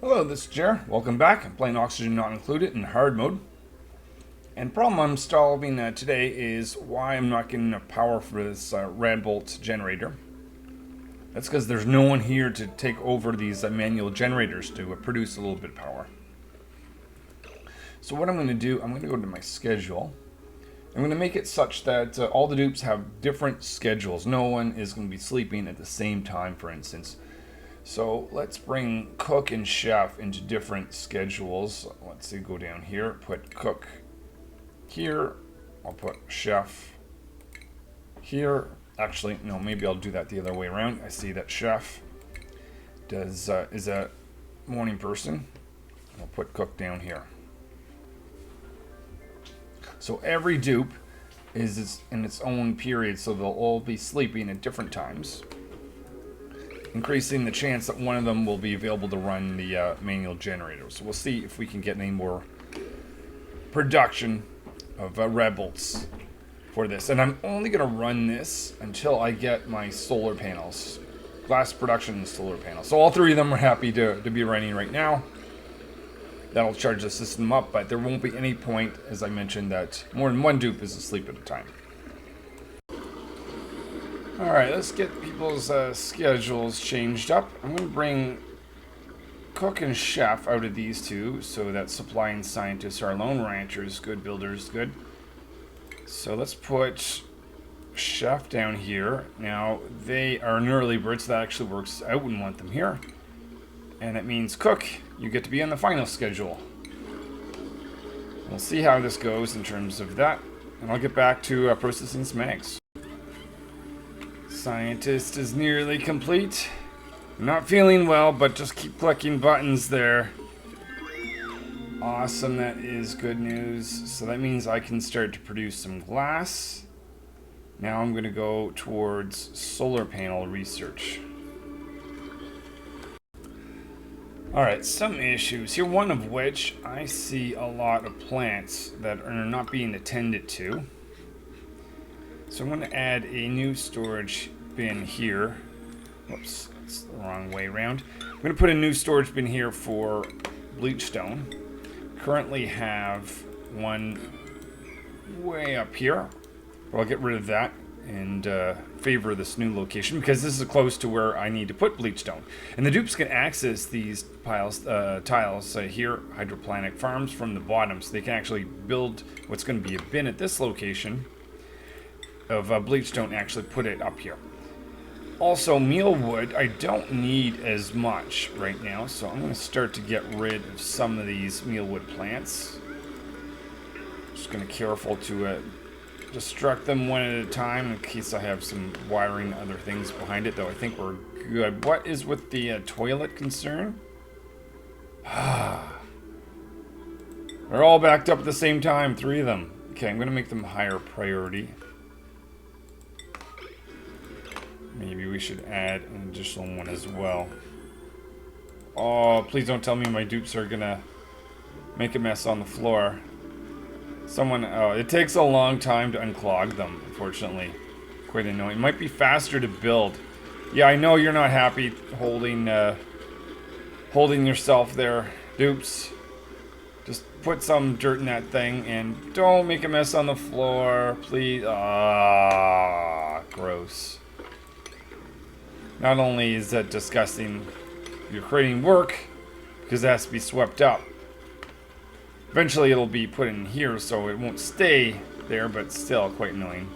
Hello, this is Jer. Welcome back. I'm playing Oxygen Not Included in hard mode. And the problem I'm solving today is why I'm not getting enough power for this Radbolt generator. That's because there's no one here to take over these manual generators to produce a little bit of power. So what I'm going to do, I'm going to go to my schedule. I'm going to make it such that all the dupes have different schedules. No one is going to be sleeping at the same time, for instance. So let's bring cook and chef into different schedules. Let's see, go down here, put cook here. I'll put chef here. Actually, no, maybe I'll do that the other way around. I see that chef is a morning person. I'll put cook down here. So every dupe is in its own period, so they'll all be sleeping at different times, increasing the chance that one of them will be available to run the manual generator. So we'll see if we can get any more production of Radbolts for this. And I'm only going to run this until I get my solar panels. Glass production and solar panels. So all three of them are happy to be running right now. That'll charge the system up, but there won't be any point, as I mentioned, that more than one dupe is asleep at a time. Alright, let's get people's schedules changed up. I'm going to bring cook and chef out of these two, so that supply and scientists are lone ranchers, good builders, good. So let's put chef down here. Now, they are an early bird, so that actually works. I wouldn't want them here. And that means cook, you get to be on the final schedule. We'll see how this goes in terms of that, and I'll get back to processing some eggs. Scientist is nearly complete. I'm not feeling well, but just keep clicking buttons there. Awesome, that is good news. So that means I can start to produce some glass. Now I'm going to go towards solar panel research. Alright, some issues here, one of which I see a lot of plants that are not being attended to. So I'm going to add a new storage bin here. Whoops, that's the wrong way around. I'm going to put a new storage bin here for bleachstone. Currently have one way up here, but I'll get rid of that and favor this new location because this is close to where I need to put bleachstone. And the dupes can access these tiles here, hydroponic farms, from the bottom, so they can actually build what's going to be a bin at this location of bleachstone and actually put it up here. Also, mealwood, I don't need as much right now, so I'm going to start to get rid of some of these mealwood plants. Just going to be careful to destruct them one at a time in case I have some wiring and other things behind it, though I think we're good. What is with the toilet concern? They're all backed up at the same time, 3 of them. Okay, I'm going to make them higher priority. Maybe we should add an additional one as well. Oh, please don't tell me my dupes are gonna make a mess on the floor. It takes a long time to unclog them, unfortunately. Quite annoying. It might be faster to build. Yeah, I know you're not happy holding yourself there, dupes. Just put some dirt in that thing and don't make a mess on the floor, please. Ah, gross. Not only is that disgusting, you're creating work because it has to be swept up. Eventually it'll be put in here so it won't stay there, but still quite annoying.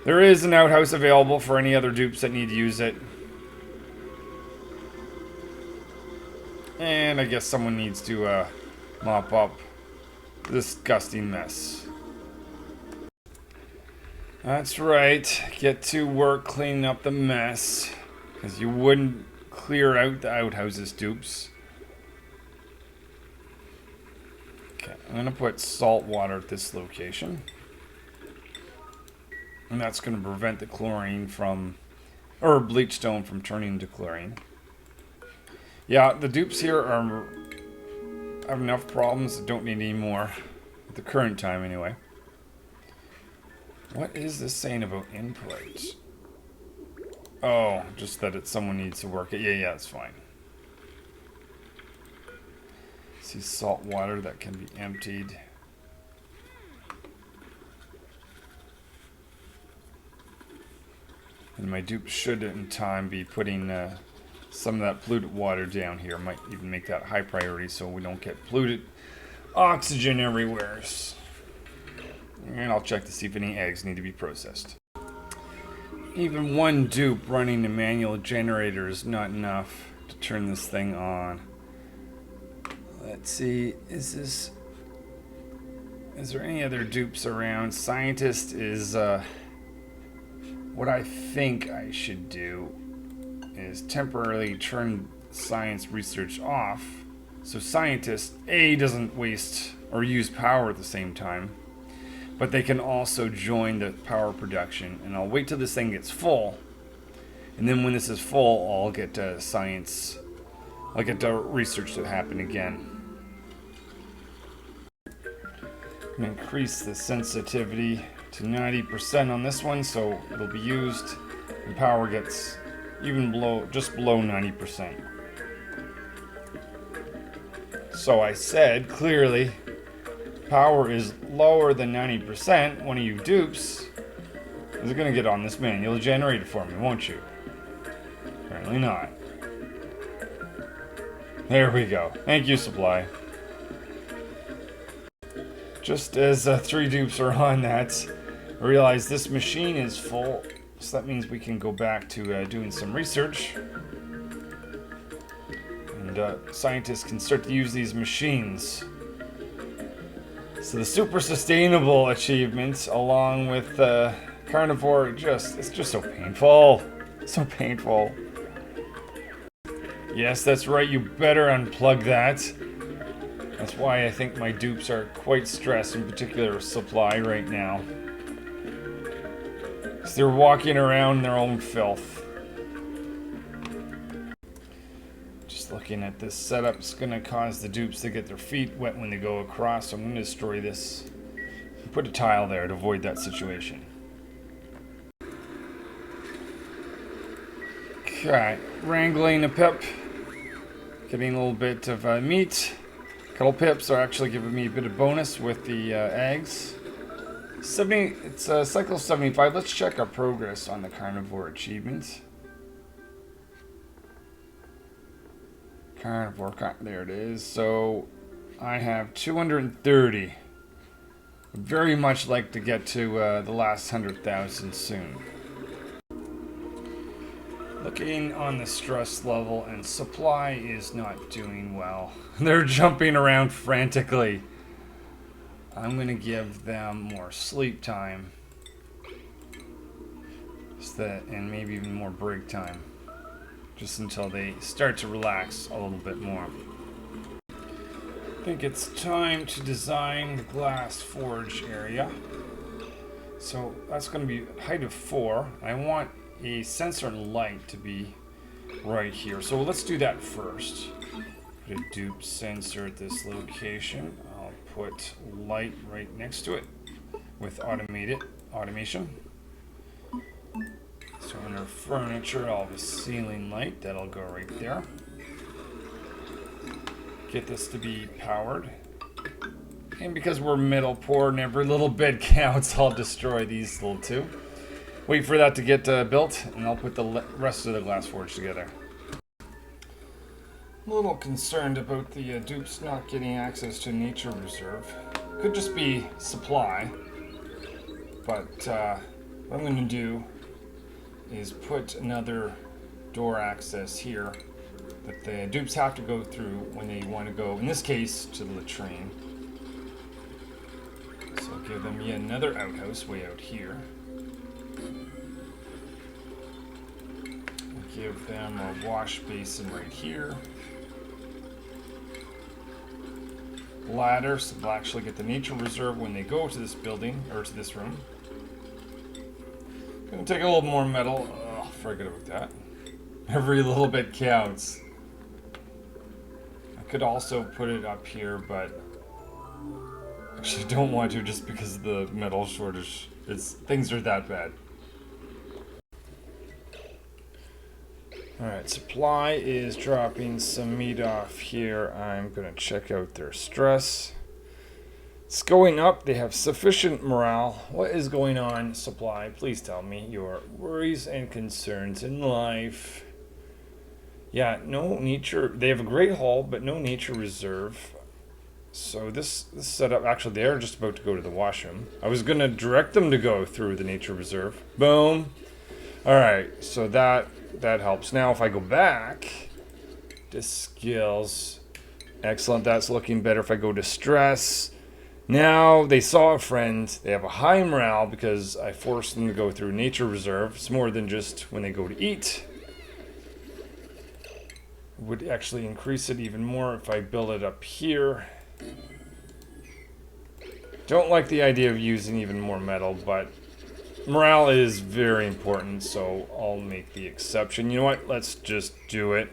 There is an outhouse available for any other dupes that need to use it. And I guess someone needs to mop up this disgusting mess. That's right, get to work cleaning up the mess, because you wouldn't clear out the outhouses, dupes. Okay, I'm going to put salt water at this location. And that's going to prevent the chlorine from, or bleachstone from turning to chlorine. Yeah, the dupes here have enough problems, don't need any more, at the current time anyway. What is this saying about input? Oh, just that someone needs to work it. Yeah, it's fine. See salt water that can be emptied. And my dupe should in time be putting some of that polluted water down here. Might even make that high priority so we don't get polluted oxygen everywhere. And I'll check to see if any eggs need to be processed. Even one dupe running the manual generator is not enough to turn this thing on. Let's see, is there any other dupes around? Scientist is, what I think I should do is temporarily turn science research off, so scientist A doesn't waste or use power at the same time, but they can also join the power production. And I'll wait till this thing gets full, and then when this is full, I'll get science, I'll get research to happen again. I'm going to increase the sensitivity to 90% on this one, so it'll be used when power gets even below, just below 90%. So I said clearly, power is lower than 90%. One of you dupes is going to get on this manual generator for me, won't you? Apparently not. There we go. Thank you, Supply. Just as 3 dupes are on that, I realize this machine is full, so that means we can go back to doing some research. And scientists can start to use these machines. So the super sustainable achievements, along with carnivore, it's just so painful. So painful. Yes, that's right, you better unplug that. That's why I think my dupes are quite stressed, in particular Supply right now. Because they're walking around in their own filth. Just looking at this setup, it's going to cause the dupes to get their feet wet when they go across, so I'm going to destroy this. Put a tile there to avoid that situation. Okay, wrangling a pip. Getting a little bit of meat. Couple pips are actually giving me a bit of bonus with the eggs. It's cycle 75. Let's check our progress on the carnivore achievements. Carnivore, there it is. So I have 230. Would very much like to get to the last 100,000 soon. Looking on the stress level, and Supply is not doing well. They're jumping around frantically. I'm going to give them more sleep time. And maybe even more break time. Just until they start to relax a little bit more. I think it's time to design the glass forge area. So that's going to be height of 4. I want a sensor and light to be right here. So let's do that first. Put a dupe sensor at this location. I'll put light right next to it with automation. So under furniture, I'll have a ceiling light. That'll go right there. Get this to be powered. And because we're metal poor and every little bit counts, I'll destroy these little 2. Wait for that to get built, and I'll put the rest of the glass forge together. I'm a little concerned about the dupes not getting access to nature reserve. Could just be Supply, but what I'm going to do is put another door access here that the dupes have to go through when they want to go, in this case, to the latrine. So I'll give them yet another outhouse way out here. Give them a wash basin right here. Ladder, so they'll actually get the nature reserve when they go to this building, or to this room. Gonna take a little more metal. Oh, forget about that. Every little bit counts. I could also put it up here, but actually don't want to just because of the metal shortage. Things are that bad. Alright, supply is dropping some meat off here. I'm going to check out their stress. It's going up. They have sufficient morale. What is going on, supply? Please tell me your worries and concerns in life. Yeah, no nature. They have a great haul, but no nature reserve. So this setup, actually, they're just about to go to the washroom. I was going to direct them to go through the nature reserve. Boom. Alright, so that helps. Now if I go back to skills, excellent, that's looking better. If I go to stress, now they saw a friend. They have a high morale because I forced them to go through nature reserve. It's more than just when they go to eat. Would actually increase it even more if I build it up here. Don't like the idea of using even more metal, but morale is very important, so I'll make the exception. You know what? Let's just do it.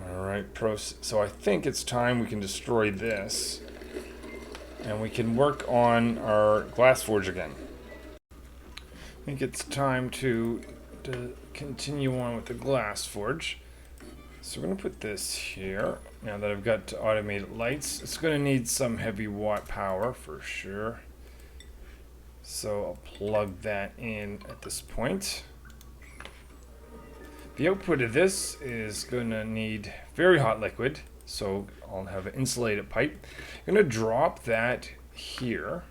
Alright, so I think it's time we can destroy this. And we can work on our glass forge again. I think it's time to continue on with the glass forge. So we're going to put this here. Now that I've got automated lights, it's going to need some heavy watt power for sure. So I'll plug that in at this point. The output of this is going to need very hot liquid. So I'll have an insulated pipe. I'm going to drop that here.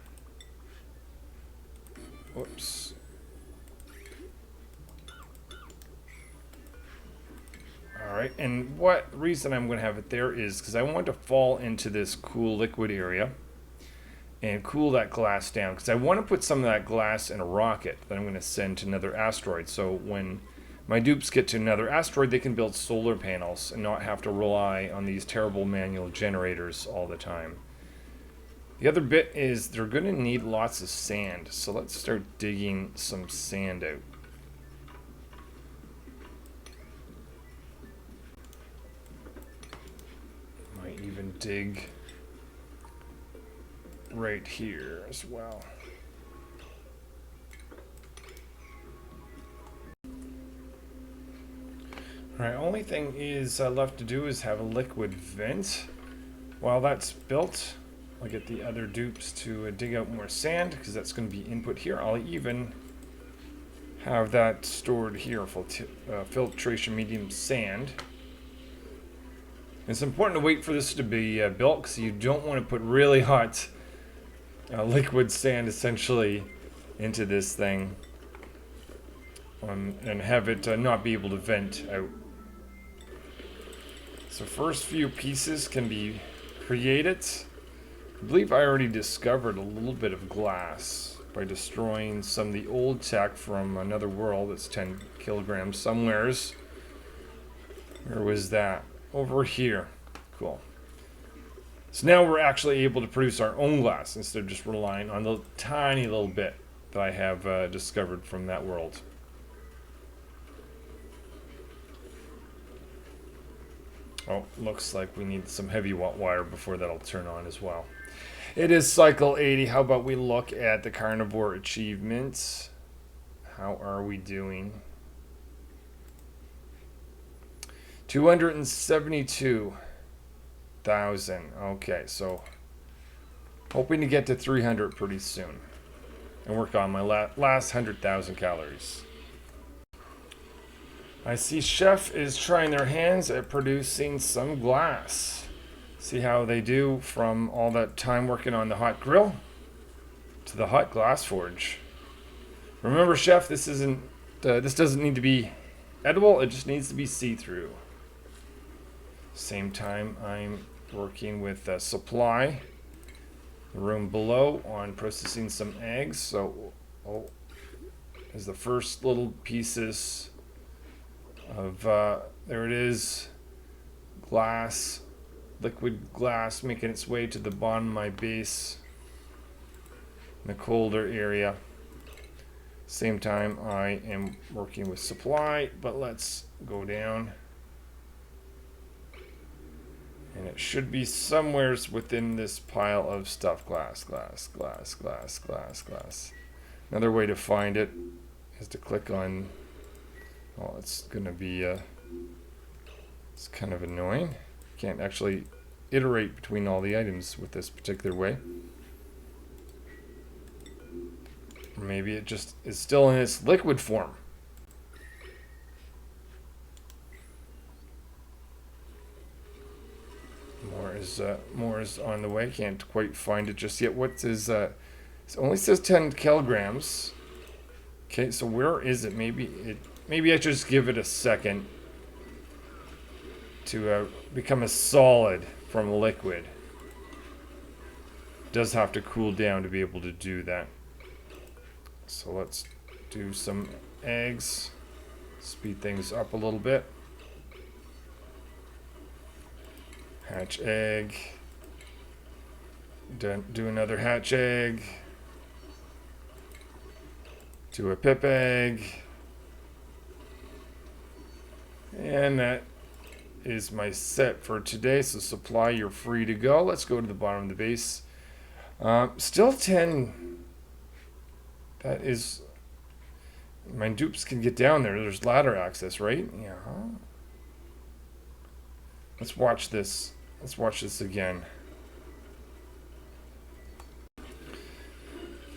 Whoops. Alright, and what reason I'm going to have it there is because I want to fall into this cool liquid area and cool that glass down, because I want to put some of that glass in a rocket that I'm going to send to another asteroid, so when my dupes get to another asteroid they can build solar panels and not have to rely on these terrible manual generators all the time. The other bit is they're going to need lots of sand, so let's start digging some sand out. Even dig right here as well. Alright, only thing is left to do is have a liquid vent. While that's built, I'll get the other dupes to dig out more sand, because that's going to be input here. I'll even have that stored here, filtration medium sand. It's important to wait for this to be built, because you don't want to put really hot liquid sand essentially into this thing and have it not be able to vent out. So first few pieces can be created. I believe I already discovered a little bit of glass by destroying some of the old tech from another world. That's 10 kilograms somewheres. Where was that? Over here. Cool. So now we're actually able to produce our own glass instead of just relying on the tiny little bit that I have discovered from that world. Oh, looks like we need some heavy wire before that'll turn on as well. It is cycle 80. How about we look at the carnivore achievements? How are we doing? 272,000. Okay, so hoping to get to 300 pretty soon and work on my last 100,000 calories. I see Chef is trying their hands at producing some glass. See how they do from all that time working on the hot grill to the hot glass forge. Remember, Chef, this doesn't need to be edible, it just needs to be see-through. Same time, I'm working with supply, the room below, on processing some eggs. So, as the first little pieces of, there it is, glass, liquid glass making its way to the bottom of my base in the colder area. Same time, I am working with supply, but let's go down. And it should be somewhere within this pile of stuff. Glass. Another way to find it is to click on, well, it's going to be, it's kind of annoying. Can't actually iterate between all the items with this particular way. Or maybe it just is still in its liquid form. More is on the way. Can't quite find it just yet. What is it only says 10 kilograms. Okay, so where is it? Maybe I should just give it a second to become a solid from liquid. It does have to cool down to be able to do that. So let's do some eggs. Speed things up a little bit. Hatch egg. Do another hatch egg. Do a pip egg. And that is my set for today. So supply, you're free to go. Let's go to the bottom of the base. Still 10. That is... My dupes can get down there. There's ladder access, right? Yeah. Let's watch this. Let's watch this again.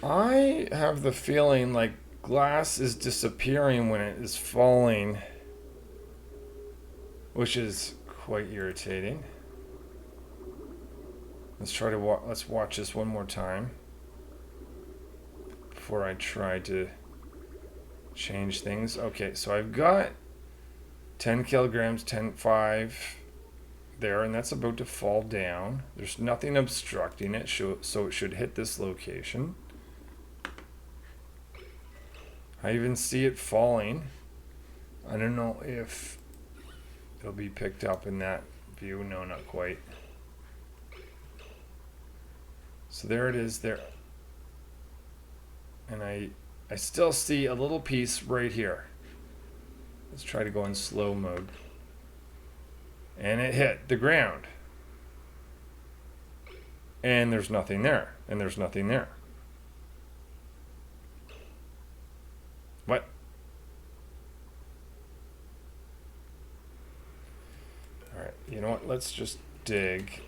I have the feeling like glass is disappearing when it is falling, which is quite irritating. Let's try to let's watch this one more time before I try to change things. Okay, so I've got 10 kilograms, 10.5 there, and that's about to fall down. There's nothing obstructing it, so it should hit this location. I even see it falling. I don't know if it'll be picked up in that view. No, not quite. So there it is there. And I still see a little piece right here. Let's try to go in slow mode. And it hit the ground. And there's nothing there. And there's nothing there. What? Alright, you know what? Let's just dig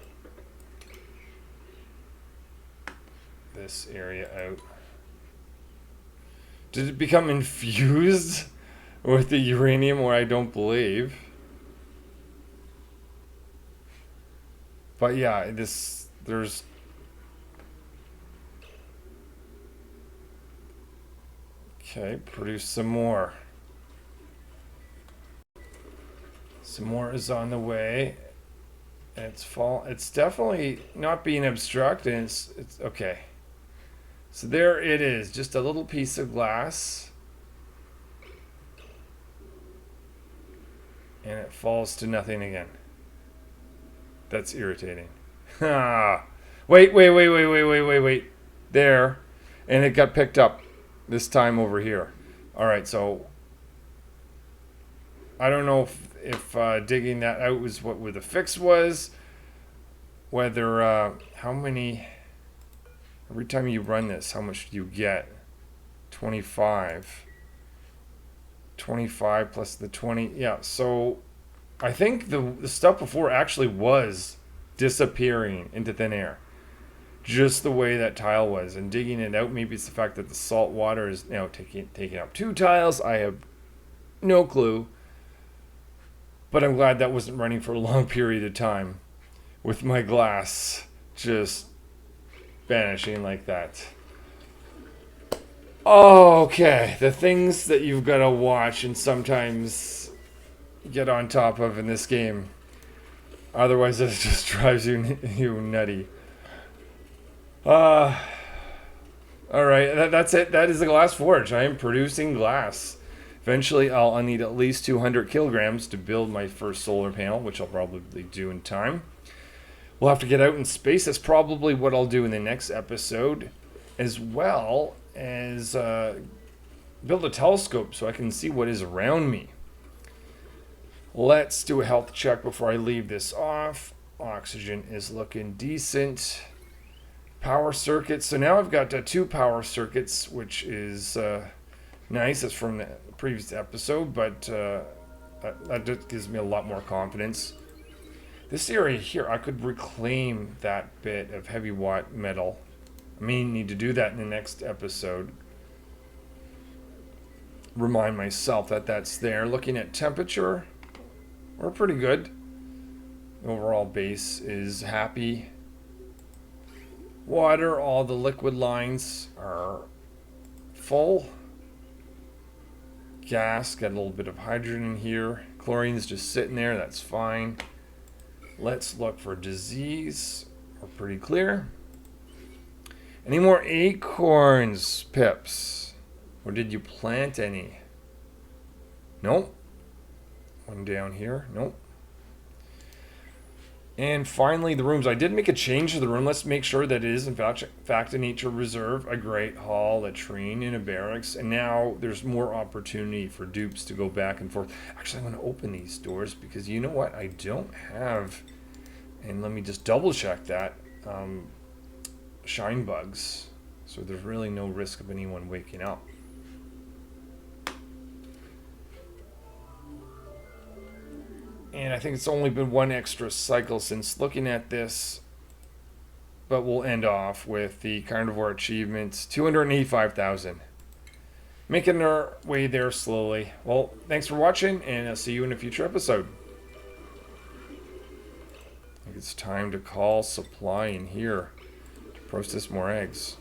this area out. Did it become infused with the uranium, or I don't believe? But yeah, there's... Okay, produce some more. Some more is on the way. It's definitely not being obstructed. It's okay. So there it is, just a little piece of glass. And it falls to nothing again. That's irritating. Wait. There. And it got picked up this time over here. Alright, so I don't know if digging that out was where the fix was. Whether, how many... Every time you run this, how much do you get? 25. 25 plus the 20. Yeah, so I think the stuff before actually was disappearing into thin air. Just the way that tile was. And digging it out, maybe it's the fact that the salt water is now taking up 2 tiles. I have no clue. But I'm glad that wasn't running for a long period of time. With my glass just vanishing like that. Okay, the things that you've got to watch and sometimes get on top of in this game. Otherwise, it just drives you nutty. Alright, that's it. That is the glass forge. I am producing glass. Eventually, I'll need at least 200 kilograms to build my first solar panel, which I'll probably do in time. We'll have to get out in space. That's probably what I'll do in the next episode, as well as build a telescope so I can see what is around me. Let's do a health check before I leave this off. Oxygen is looking decent. Power circuits. So now I've got 2 power circuits, which is nice. It's from the previous episode, but that just gives me a lot more confidence. This area here, I could reclaim that bit of heavy watt metal. I may need to do that in the next episode. Remind myself that that's there. Looking at temperature, we're pretty good. Overall base is happy. Water, all the liquid lines are full. Gas, got a little bit of hydrogen in here. Chlorine's just sitting there, that's fine. Let's look for disease. We're pretty clear. Any more acorns, Pips? Or did you plant any? Nope. One down here. Nope. And finally, the rooms. I did make a change to the room. Let's make sure that it is, in fact, a nature reserve, a great hall, a latrine, and a barracks. And now there's more opportunity for dupes to go back and forth. Actually, I'm going to open these doors because you know what? I don't have, and let me just double check that, shine bugs. So there's really no risk of anyone waking up. And I think it's only been 1 extra cycle since looking at this. But we'll end off with the carnivore achievements. 285,000. Making our way there slowly. Well, thanks for watching, and I'll see you in a future episode. I think it's time to call supply in here to process more eggs.